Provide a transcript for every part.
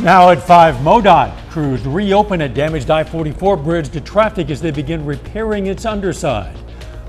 Now at 5, MoDOT crews reopen a damaged I-44 bridge to traffic as they begin repairing its underside.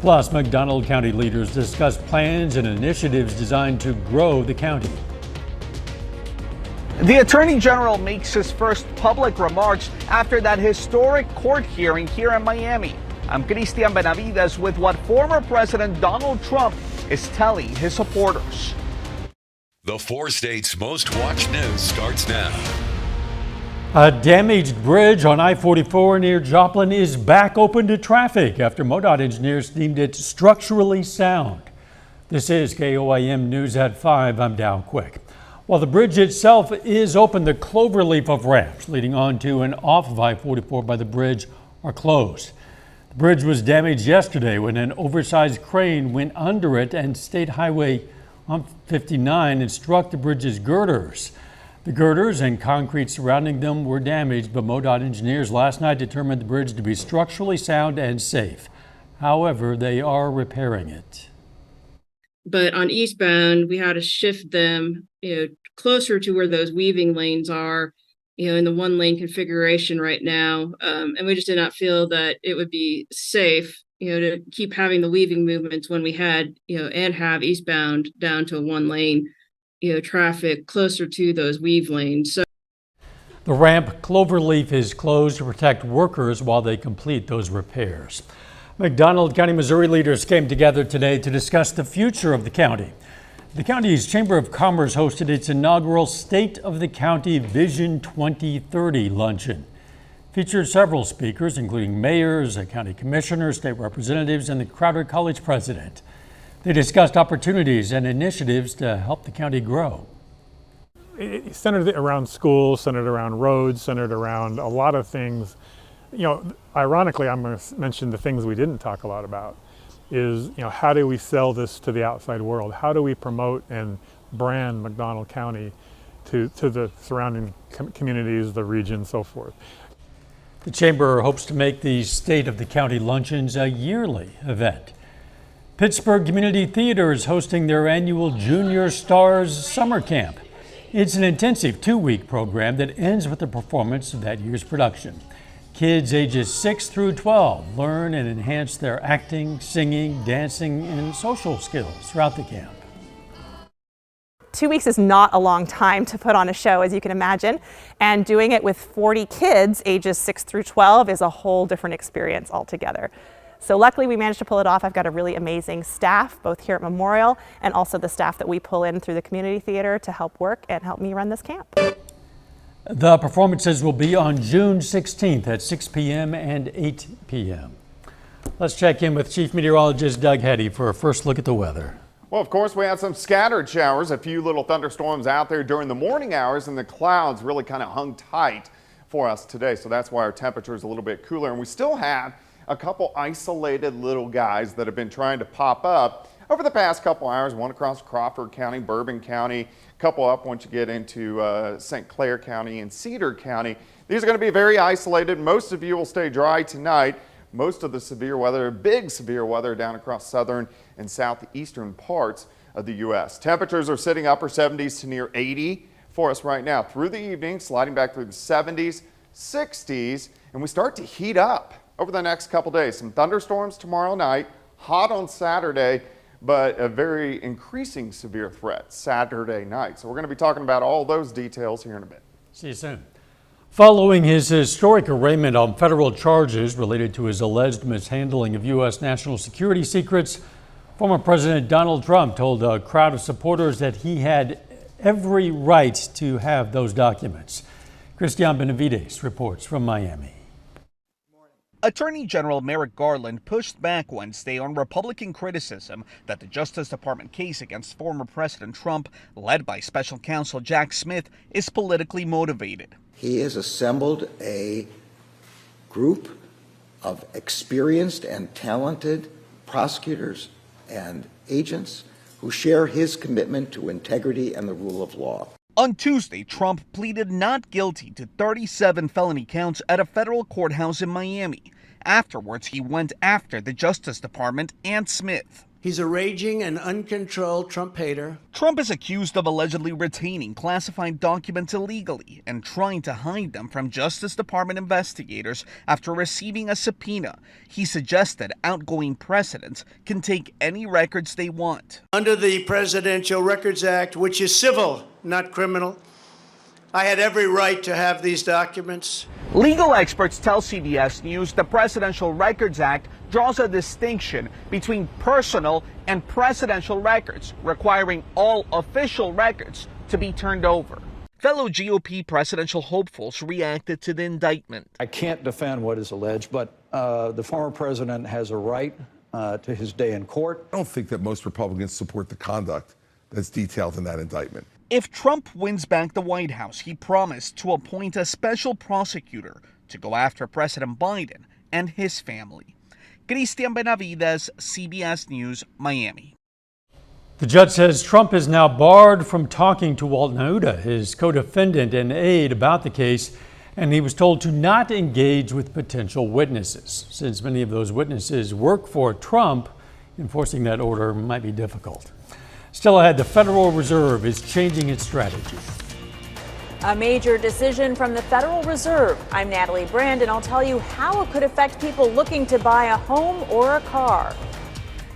Plus, McDonald County leaders discuss plans and initiatives designed to grow the county. The Attorney General makes his first public remarks after that historic court hearing here in Miami. I'm Christian Benavides with what former President Donald Trump is telling his supporters. The 4 states' most watched news starts now. A damaged bridge on I-44 near Joplin is back open to traffic after MoDOT engineers deemed it structurally sound. This is KOAM News at 5. I'm Dow Quick. While the bridge itself is open, the cloverleaf of ramps leading onto and off of I-44 by the bridge are closed. The bridge was damaged yesterday when an oversized crane went under it and State Highway 59 and struck the bridge's girders. The girders and concrete surrounding them were damaged, but MoDOT engineers last night determined the bridge to be structurally sound and safe. However, they are repairing it. But on eastbound, we had to shift them, closer to where those weaving lanes are, in the 1-lane configuration right now. And we just did not feel that it would be safe, to keep having the weaving movements when we had, and have eastbound down to a 1-lane, traffic closer to those weave lanes. So the ramp cloverleaf is closed to protect workers while they complete those repairs. McDonald County, Missouri leaders came together today to discuss the future of the county. The county's Chamber of Commerce hosted its inaugural State of the County Vision 2030 luncheon. Featured several speakers, including mayors, county commissioners, state representatives, and the Crowder College president. They discussed opportunities and initiatives to help the county grow. It's centered around schools, centered around roads, centered around a lot of things. Ironically, I'm going to mention the things we didn't talk a lot about is, how do we sell this to the outside world? How do we promote and brand McDonald County to the surrounding communities, the region, so forth. The Chamber hopes to make the State of the County luncheons a yearly event. Pittsburgh Community Theater is hosting their annual Junior Stars Summer Camp. It's an intensive 2-week program that ends with the performance of that year's production. Kids ages 6 through 12 learn and enhance their acting, singing, dancing, and social skills throughout the camp. 2 weeks is not a long time to put on a show, as you can imagine, and doing it with 40 kids ages 6 through 12 is a whole different experience altogether. So luckily we managed to pull it off. I've got a really amazing staff, both here at Memorial and also the staff that we pull in through the community theater to help work and help me run this camp. The performances will be on June 16th at 6 p.m. and 8 p.m. Let's check in with Chief Meteorologist Doug Heddy for a first look at the weather. Well, of course, we had some scattered showers, a few little thunderstorms out there during the morning hours, and the clouds really kind of hung tight for us today. So that's why our temperature is a little bit cooler. And we still have a couple isolated little guys that have been trying to pop up over the past couple hours, one across Crawford County, Bourbon County, a couple up once you get into St. Clair County and Cedar County. These are going to be very isolated. Most of you will stay dry tonight. Most of the severe weather, big severe weather down across southern and southeastern parts of the U.S. Temperatures are sitting upper 70s to near 80 for us right now. Through the evening, sliding back through the 70s, 60s, and we start to heat up over the next couple days. Some thunderstorms tomorrow night, hot on Saturday, but a very increasing severe threat Saturday night. So we're going to be talking about all those details here in a bit. See you soon. Following his historic arraignment on federal charges related to his alleged mishandling of U.S. national security secrets, former President Donald Trump told a crowd of supporters that he had every right to have those documents. Christian Benavides reports from Miami. Attorney General Merrick Garland pushed back Wednesday on Republican criticism that the Justice Department case against former President Trump, led by Special Counsel Jack Smith, is politically motivated. He has assembled a group of experienced and talented prosecutors and agents who share his commitment to integrity and the rule of law. On Tuesday, Trump pleaded not guilty to 37 felony counts at a federal courthouse in Miami. Afterwards, he went after the Justice Department and Smith. He's a raging and uncontrolled Trump hater. Trump is accused of allegedly retaining classified documents illegally and trying to hide them from Justice Department investigators after receiving a subpoena. He suggested outgoing presidents can take any records they want. Under the Presidential Records Act, which is civil, not criminal, I had every right to have these documents. Legal experts tell CBS News the Presidential Records Act draws a distinction between personal and presidential records, requiring all official records to be turned over. Fellow GOP presidential hopefuls reacted to the indictment. I can't defend what is alleged, but the former president has a right to his day in court. I don't think that most Republicans support the conduct that's detailed in that indictment. If Trump wins back the White House, he promised to appoint a special prosecutor to go after President Biden and his family. Christian Benavides, CBS News, Miami. The judge says Trump is now barred from talking to Walt Nauta, his co-defendant and aide, about the case, and he was told to not engage with potential witnesses. Since many of those witnesses work for Trump, enforcing that order might be difficult. Still ahead, the Federal Reserve is changing its strategy. A major decision from the Federal Reserve. I'm Natalie Brand, and I'll tell you how it could affect people looking to buy a home or a car.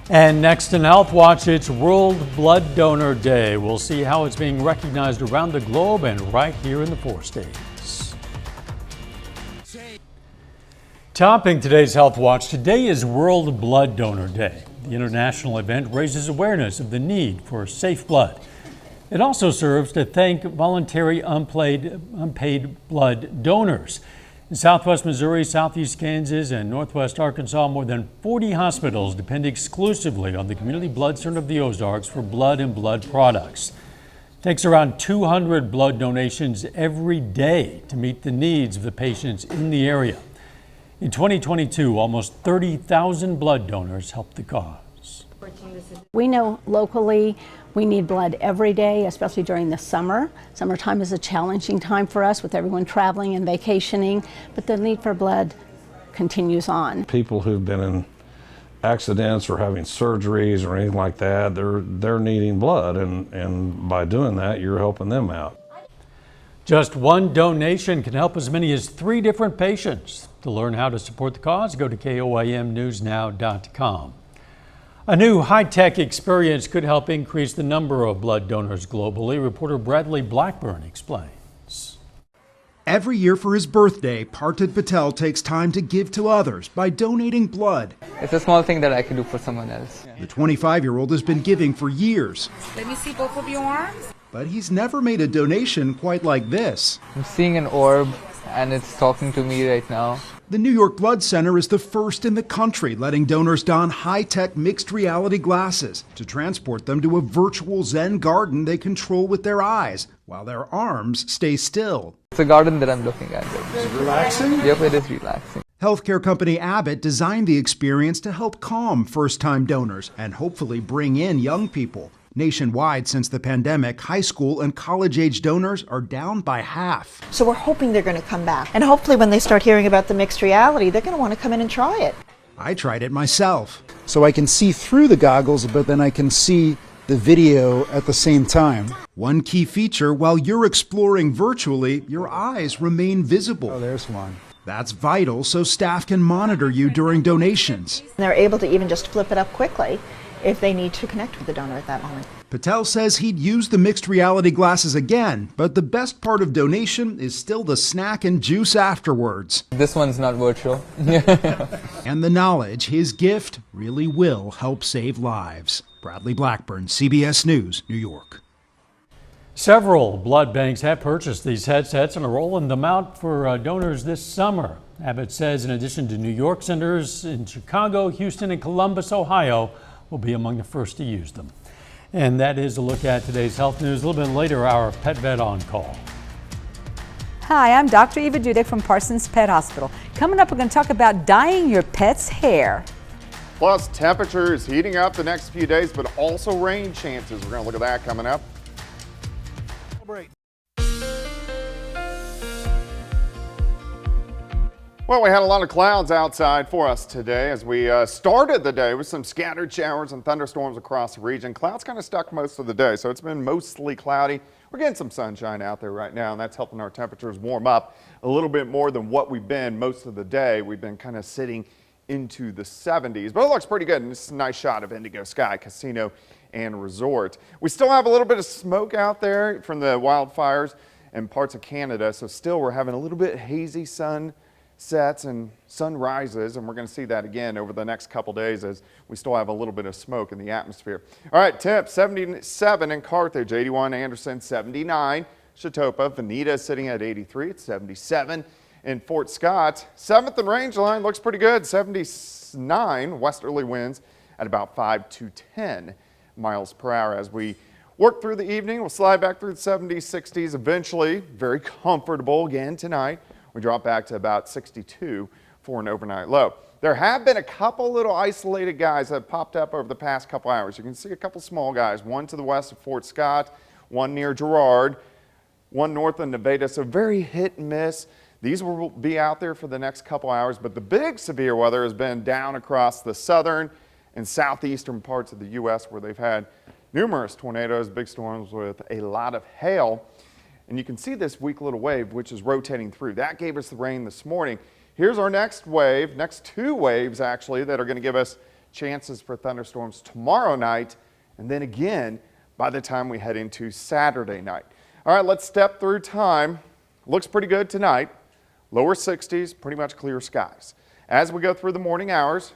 And next in Health Watch, it's World Blood Donor Day. We'll see how it's being recognized around the globe and right here in the 4 states. Topping today's Health Watch, today is World Blood Donor Day. The international event raises awareness of the need for safe blood. It also serves to thank voluntary unpaid blood donors. In Southwest Missouri, Southeast Kansas, and Northwest Arkansas, more than 40 hospitals depend exclusively on the Community Blood Center of the Ozarks for blood and blood products. It takes around 200 blood donations every day to meet the needs of the patients in the area. In 2022, almost 30,000 blood donors helped the cause. We know locally we need blood every day, especially during the summer. Summertime is a challenging time for us with everyone traveling and vacationing, but the need for blood continues on. People who've been in accidents or having surgeries or anything like that, they're needing blood, and by doing that, you're helping them out. Just one donation can help as many as 3 different patients. To learn how to support the cause, go to KOAMnewsnow.com. A new high-tech experience could help increase the number of blood donors globally. Reporter Bradley Blackburn explains. Every year for his birthday, Partid Patel takes time to give to others by donating blood. It's a small thing that I can do for someone else. The 25-year-old has been giving for years. Let me see both of your arms. But he's never made a donation quite like this. I'm seeing an orb, and it's talking to me right now. The New York Blood Center is the first in the country letting donors don high-tech mixed reality glasses to transport them to a virtual Zen garden they control with their eyes while their arms stay still. It's a garden that I'm looking at. Is it relaxing? Yep, it is relaxing. Healthcare company Abbott designed the experience to help calm first-time donors and hopefully bring in young people. Nationwide, since the pandemic, high school and college-age donors are down by half. So we're hoping they're going to come back. And hopefully when they start hearing about the mixed reality, they're going to want to come in and try it. I tried it myself. So I can see through the goggles, but then I can see the video at the same time. One key feature, while you're exploring virtually, your eyes remain visible. Oh, there's one. That's vital so staff can monitor you during donations. And they're able to even just flip it up quickly if they need to connect with the donor at that moment. Patel says he'd use the mixed reality glasses again, but the best part of donation is still the snack and juice afterwards. This one's not virtual. And the knowledge his gift really will help save lives. Bradley Blackburn, CBS News, New York. Several blood banks have purchased these headsets and are rolling them out for donors this summer. Abbott says in addition to New York centers in Chicago, Houston, and Columbus, Ohio, will be among the first to use them. And that is a look at today's health news. A little bit later, our pet vet on call. Hi, I'm Dr. Eva Dudek from Parsons Pet Hospital. Coming up, we're going to talk about dyeing your pet's hair. Plus, temperatures heating up the next few days, but also rain chances. We're going to look at that coming up. Well, we had a lot of clouds outside for us today as we started the day with some scattered showers and thunderstorms across the region. Clouds kind of stuck most of the day, so it's been mostly cloudy. We're getting some sunshine out there right now, and that's helping our temperatures warm up a little bit more than what we've been most of the day. We've been kind of sitting into the 70s, but it looks pretty good. And this is a nice shot of Indigo Sky Casino and Resort. We still have a little bit of smoke out there from the wildfires in parts of Canada, so still we're having a little bit hazy sunsets and sunrises, and we're going to see that again over the next couple days as we still have a little bit of smoke in the atmosphere. All right, temps 77 in Carthage, 81 Anderson, 79 Chautauqua, Veneta sitting at 83, it's 77 in Fort Scott. 7th and Rangeline looks pretty good, 79 westerly winds at about 5 to 10 miles per hour. As we work through the evening, we'll slide back through the 70s, 60s, eventually very comfortable again tonight. We drop back to about 62 for an overnight low. There have been a couple little isolated guys that have popped up over the past couple hours. You can see a couple small guys, one to the west of Fort Scott, one near Girard, one north of Nevada, so very hit and miss. These will be out there for the next couple hours, but the big severe weather has been down across the southern and southeastern parts of the U.S. where they've had numerous tornadoes, big storms with a lot of hail. And you can see this weak little wave which is rotating through. That gave us the rain this morning. Here's our next wave, next two waves actually, that are going to give us chances for thunderstorms tomorrow night and then again by the time we head into Saturday night. All right, let's step through time. Looks pretty good tonight. Lower 60s, pretty much clear skies. As we go through the morning hours,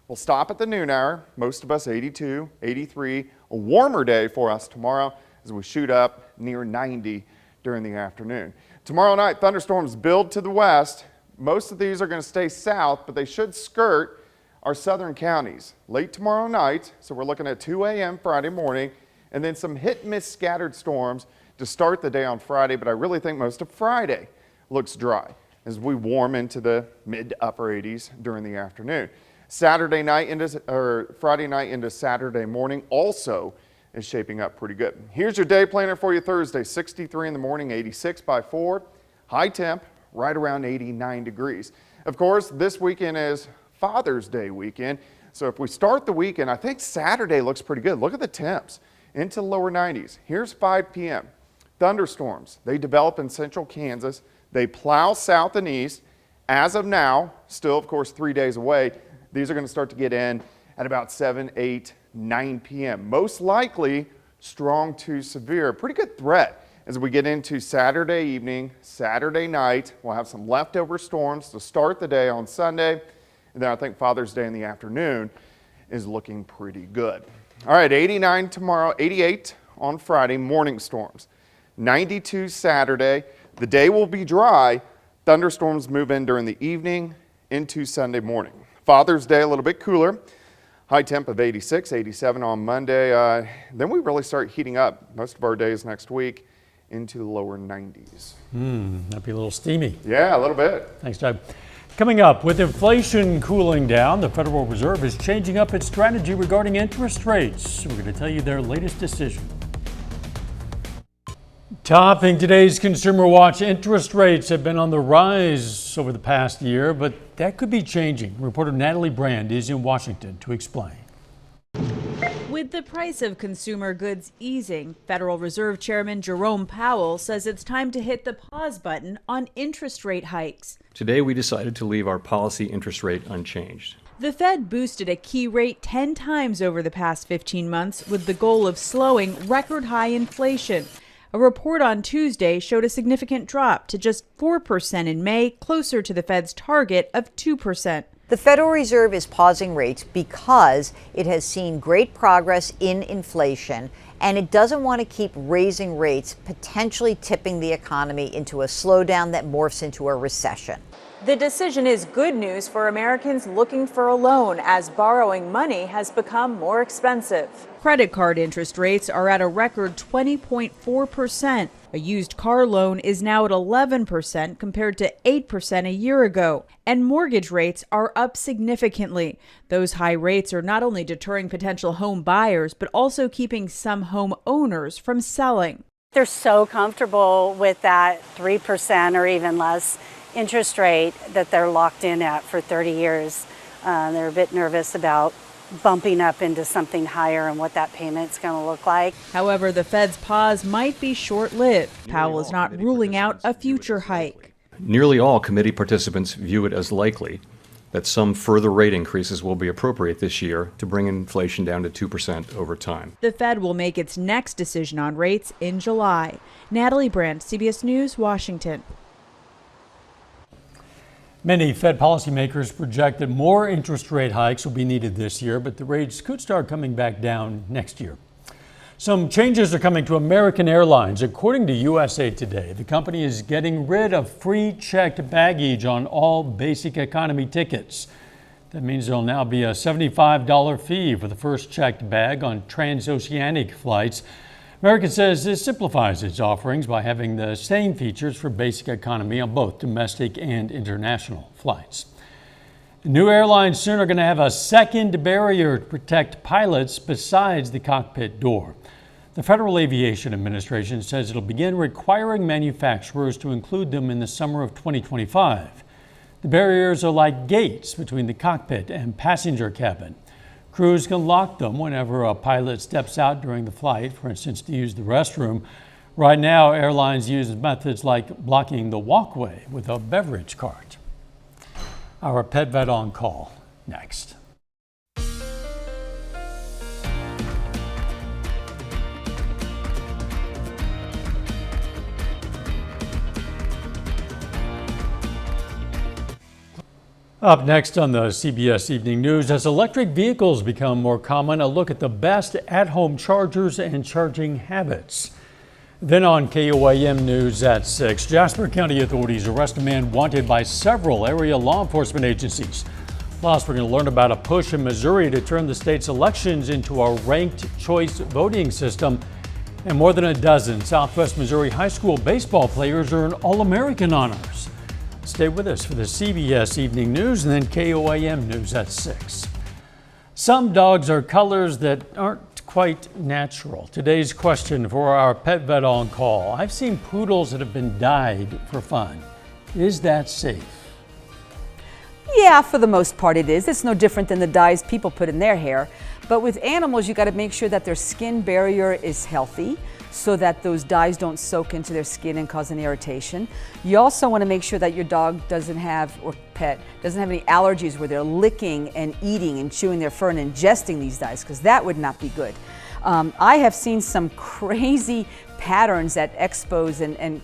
we'll stop at the noon hour. Most of us 82, 83. A warmer day for us tomorrow as we shoot up near 90 during the afternoon. Tomorrow night, thunderstorms build to the west. Most of these are going to stay south, but they should skirt our southern counties late tomorrow night. So we're looking at 2 a.m. Friday morning, and then some hit and miss scattered storms to start the day on Friday, but I really think most of Friday looks dry as we warm into the mid to upper 80s during the afternoon. Friday night into Saturday morning also is shaping up pretty good. Here's your day planner for you Thursday, 63 in the morning, 86 by 4. High temp, right around 89 degrees. Of course, this weekend is Father's Day weekend. So if we start the weekend, I think Saturday looks pretty good. Look at the temps into the lower 90s. Here's 5 p.m. Thunderstorms, they develop in central Kansas. They plow south and east. As of now, still of course 3 days away, these are going to start to get in at about 7, 8, 9 p.m. Most likely strong to severe. Pretty good threat as we get into Saturday evening, Saturday night. We'll have some leftover storms to start the day on Sunday. And then I think Father's Day in the afternoon is looking pretty good. All right, 89 tomorrow, 88 on Friday, morning storms. 92 Saturday. The day will be dry. Thunderstorms move in during the evening into Sunday morning. Father's Day a little bit cooler. High temp of 86, 87 on Monday. Then we really start heating up most of our days next week into the lower 90s. That'd be a little steamy. Yeah, a little bit. Thanks, Doug. Coming up, with inflation cooling down, the Federal Reserve is changing up its strategy regarding interest rates. We're going to tell you their latest decision. Topping today's Consumer Watch, interest rates have been on the rise over the past year, but that could be changing. Reporter Natalie Brand is in Washington to explain. With the price of consumer goods easing, Federal Reserve Chairman Jerome Powell says it's time to hit the pause button on interest rate hikes. Today, we decided to leave our policy interest rate unchanged. The Fed boosted a key rate 10 times over the past 15 months with the goal of slowing record-high inflation. A report on Tuesday showed a significant drop to just 4% in May, closer to the Fed's target of 2%. The Federal Reserve is pausing rates because it has seen great progress in inflation, and it doesn't want to keep raising rates, potentially tipping the economy into a slowdown that morphs into a recession. The decision is good news for Americans looking for a loan, as borrowing money has become more expensive. Credit card interest rates are at a record 20.4%. A used car loan is now at 11% compared to 8% a year ago. And mortgage rates are up significantly. Those high rates are not only deterring potential home buyers, but also keeping some home owners from selling. They're so comfortable with that 3% or even less interest rate that they're locked in at for 30 years. They're a bit nervous about bumping up into something higher and what that payment's going to look like. However, the Fed's pause might be short-lived. Powell is not ruling out a future hike. Nearly all committee participants view it as likely that some further rate increases will be appropriate this year to bring inflation down to 2% over time. The Fed will make its next decision on rates in July. Natalie Brandt, CBS News, Washington. Many Fed policymakers project that more interest rate hikes will be needed this year, but the rates could start coming back down next year. Some changes are coming to American Airlines. According to USA Today, the company is getting rid of free checked baggage on all basic economy tickets. That means there'll now be a $75 fee for the first checked bag on transoceanic flights. American says this simplifies its offerings by having the same features for basic economy on both domestic and international flights. New airlines soon are going to have a second barrier to protect pilots besides the cockpit door. The Federal Aviation Administration says it'll begin requiring manufacturers to include them in the summer of 2025. The barriers are like gates between the cockpit and passenger cabin. Crews can lock them whenever a pilot steps out during the flight, for instance, to use the restroom. Right now, airlines use methods like blocking the walkway with a beverage cart. Our pet vet on call next. Up next on the CBS Evening News, as electric vehicles become more common, a look at the best at-home chargers and charging habits. Then on KOAM News at 6, Jasper County authorities arrest a man wanted by several area law enforcement agencies. Plus, we're going to learn about a push in Missouri to turn the state's elections into a ranked choice voting system. And more than a dozen Southwest Missouri high school baseball players earn All-American honors. Stay with us for the CBS Evening News and then KOAM News at 6. Some dogs are colors that aren't quite natural. Today's question for our pet vet on call. I've seen poodles that have been dyed for fun. Is that safe? Yeah, for the most part it is. It's no different than the dyes people put in their hair. But with animals, you got to make sure that their skin barrier is healthy so that those dyes don't soak into their skin and cause an irritation. You also want to make sure that your dog doesn't have, or pet, doesn't have any allergies where they're licking and eating and chewing their fur and ingesting these dyes, because that would not be good. I have seen some crazy patterns at expos and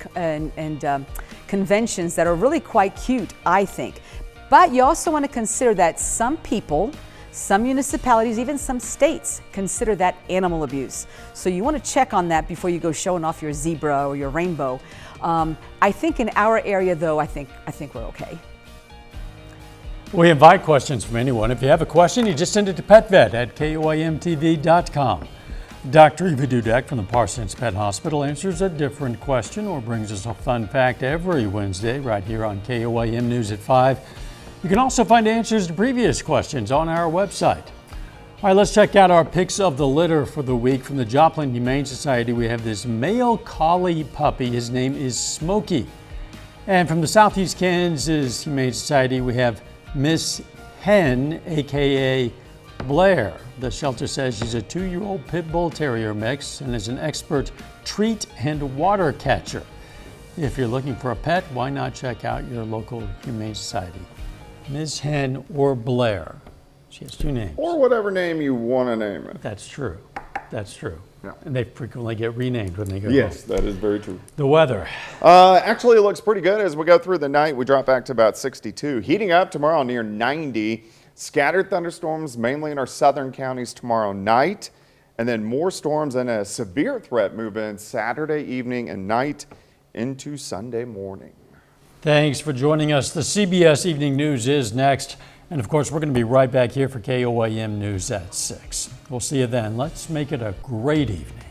conventions that are really quite cute, I think. But you also want to consider that some people, some municipalities, even some states consider that animal abuse. So you want to check on that before you go showing off your zebra or your rainbow. I think in our area, though, I think we're okay. We invite questions from anyone. If you have a question, you just send it to petvet@koamtv.com. Dr. Eva Dudek from the Parsons Pet Hospital answers a different question or brings us a fun fact every Wednesday right here on KOAM News at 5. You can also find answers to previous questions on our website. All right, let's check out our picks of the litter for the week. From the Joplin Humane Society, we have this male collie puppy. His name is Smokey. And from the Southeast Kansas Humane Society, we have Miss Hen, aka Blair. The shelter says she's a 2-year-old pit bull terrier mix and is an expert treat and water catcher. If you're looking for a pet, why not check out your local Humane Society? Ms. Hen or Blair. She has 2 names. Or whatever name you want to name it. That's true. That's true. Yeah. And they frequently get renamed when they go Yes, home. that is very true. The weather. Actually, it looks pretty good as we go through the night. We drop back to about 62. Heating up tomorrow near 90. Scattered thunderstorms mainly in our southern counties tomorrow night. And then more storms and a severe threat moving Saturday evening and night into Sunday morning. Thanks for joining us. The CBS Evening News is next. And of course, we're going to be right back here for KOAM News at 6. We'll see you then. Let's make it a great evening.